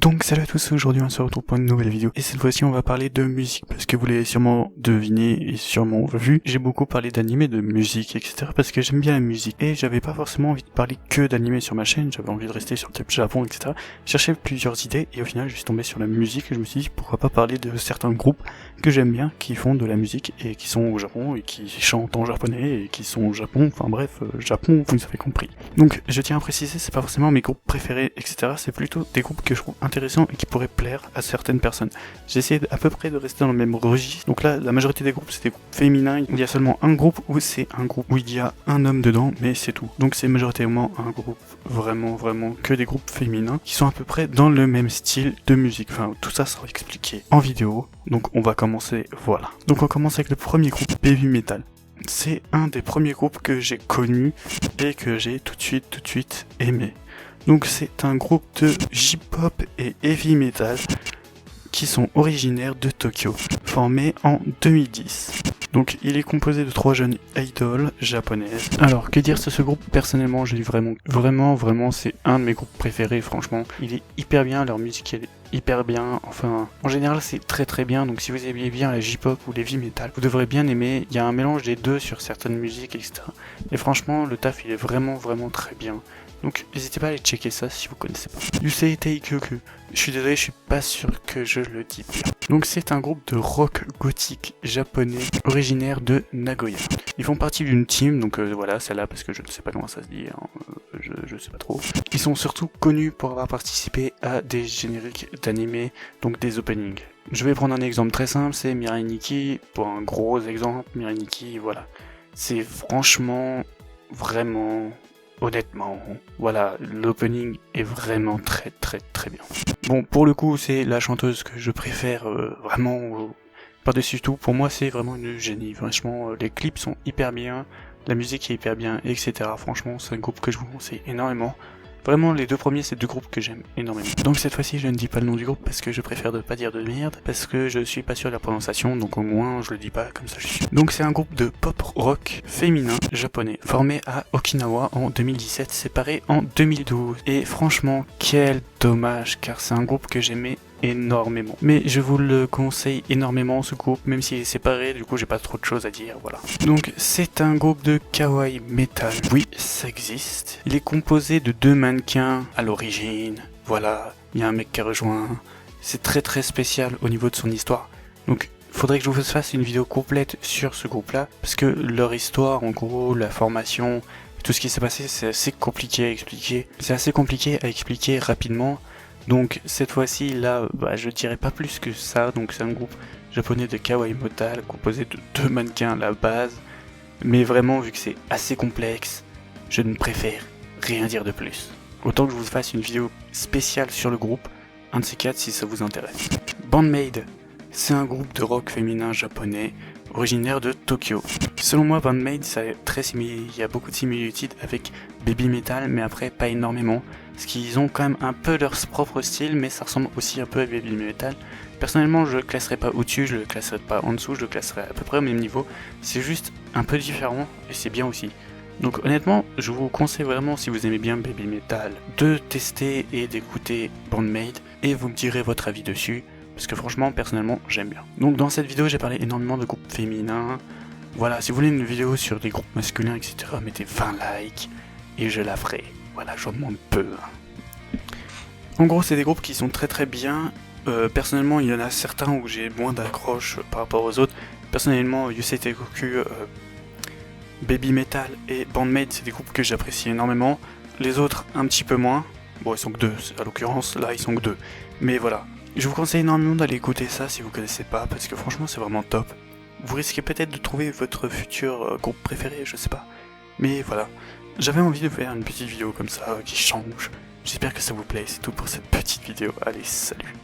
Donc salut à tous, aujourd'hui on se retrouve pour une nouvelle vidéo et cette fois-ci on va parler de musique parce que vous l'avez sûrement deviné et sûrement vu, j'ai beaucoup parlé d'animé, de musique etc parce que j'aime bien la musique et j'avais pas forcément envie de parler que d'animé sur ma chaîne, j'avais envie de rester sur le thème Japon etc. Je cherchais plusieurs idées et au final je suis tombé sur la musique et je me suis dit pourquoi pas parler de certains groupes que j'aime bien qui font de la musique et qui sont au Japon et qui chantent en japonais et qui sont au Japon, enfin bref, Japon vous avez compris. Donc je tiens à préciser, c'est pas forcément mes groupes préférés etc, c'est plutôt des groupes que je trouve intéressant et qui pourrait plaire à certaines personnes. J'ai essayé à peu près de rester dans le même registre. Donc là, la majorité des groupes, c'est des groupes féminins. Il y a seulement un groupe où c'est un groupe où il y a un homme dedans, mais c'est tout. Donc c'est majoritairement un groupe vraiment que des groupes féminins qui sont à peu près dans le même style de musique. Enfin, tout ça sera expliqué en vidéo. Donc on va commencer, voilà. Donc on commence avec le premier groupe, Baby Metal. C'est un des premiers groupes que j'ai connu et que j'ai tout de suite aimé. Donc c'est un groupe de J-pop et heavy metal qui sont originaires de Tokyo, formé en 2010. Donc il est composé de 3 jeunes idoles japonaises. Alors que dire sur ce groupe? Personnellement je dis vraiment c'est un de mes groupes préférés, franchement. Il est hyper bien, leur musique elle est hyper bien, enfin en général c'est très bien, donc si vous aimez bien la J-pop ou l'heavy metal, vous devrez bien aimer. Il y a un mélange des deux sur certaines musiques etc. Et franchement le taf il est vraiment très bien. Donc n'hésitez pas à aller checker ça si vous connaissez pas. Yusei Teikyoku. Je suis désolé, je suis pas sûr que je le dis bien. Donc c'est un groupe de rock gothique japonais originaire de Nagoya. Ils font partie d'une team, donc voilà, celle-là parce que je ne sais pas comment ça se dit, hein, je sais pas trop. Ils sont surtout connus pour avoir participé à des génériques d'animé, donc des openings. Je vais prendre un exemple très simple, c'est Mirai Nikki, pour un gros exemple, Mirai Nikki, voilà. C'est franchement, vraiment... Honnêtement, voilà, l'opening est vraiment très bien. Bon, pour le coup, c'est la chanteuse que je préfère vraiment par-dessus tout. Pour moi, c'est vraiment une génie. Franchement, les clips sont hyper bien, la musique est hyper bien, etc. Franchement, c'est un groupe que je vous conseille énormément. Vraiment, les deux premiers, c'est deux groupes que j'aime énormément. Donc cette fois-ci, je ne dis pas le nom du groupe parce que je préfère ne pas dire de merde, parce que je suis pas sûr de la prononciation, donc au moins je le dis pas comme ça je suis. Donc c'est un groupe de pop rock féminin japonais, formé à Okinawa en 2017, séparé en 2012. Et franchement, quel dommage, car c'est un groupe que j'aimais énormément. Mais je vous le conseille énormément ce groupe, même s'il est séparé, du coup j'ai pas trop de choses à dire, voilà. Donc c'est un groupe de kawaii metal, oui ça existe. Il est composé de 2 mannequins à l'origine, voilà, il y a un mec qui a rejoint, c'est très spécial au niveau de son histoire. Donc faudrait que je vous fasse une vidéo complète sur ce groupe là, parce que leur histoire, en gros, la formation, tout ce qui s'est passé, c'est assez compliqué à expliquer. C'est assez compliqué à expliquer rapidement. Donc cette fois-ci là, je dirais pas plus que ça, donc c'est un groupe japonais de kawaii metal composé de 2 mannequins à la base, mais vraiment vu que c'est assez complexe, je ne préfère rien dire de plus. Autant que je vous fasse une vidéo spéciale sur le groupe, un de ces 4 si ça vous intéresse. Band-Maid, c'est un groupe de rock féminin japonais originaire de Tokyo. Selon moi, Band-Maid, il y a beaucoup de similitudes avec Baby Metal, mais après pas énormément, parce qu'ils ont quand même un peu leur propre style, mais ça ressemble aussi un peu à Baby Metal. Personnellement, je le classerai pas au-dessus, je le classerai pas en dessous, je le classerai à peu près au même niveau. C'est juste un peu différent, et c'est bien aussi. Donc honnêtement, je vous conseille vraiment, si vous aimez bien Baby Metal, de tester et d'écouter Band-Maid, et vous me direz votre avis dessus. Parce que franchement, personnellement, j'aime bien. Donc dans cette vidéo, j'ai parlé énormément de groupes féminins. Voilà, si vous voulez une vidéo sur des groupes masculins, etc., mettez 20 likes et je la ferai. Voilà, j'en demande peu. En gros, c'est des groupes qui sont très bien. Personnellement, il y en a certains où j'ai moins d'accroche par rapport aux autres. Personnellement, Yusei Teikyoku, Baby Metal et Band-Maid, c'est des groupes que j'apprécie énormément. Les autres, un petit peu moins. Bon, ils sont que 2, à l'occurrence, là, ils sont que 2. Mais voilà. Je vous conseille énormément d'aller écouter ça si vous connaissez pas, parce que franchement c'est vraiment top. Vous risquez peut-être de trouver votre futur groupe préféré, je sais pas. Mais voilà, j'avais envie de faire une petite vidéo comme ça qui change. J'espère que ça vous plaît, c'est tout pour cette petite vidéo. Allez, salut.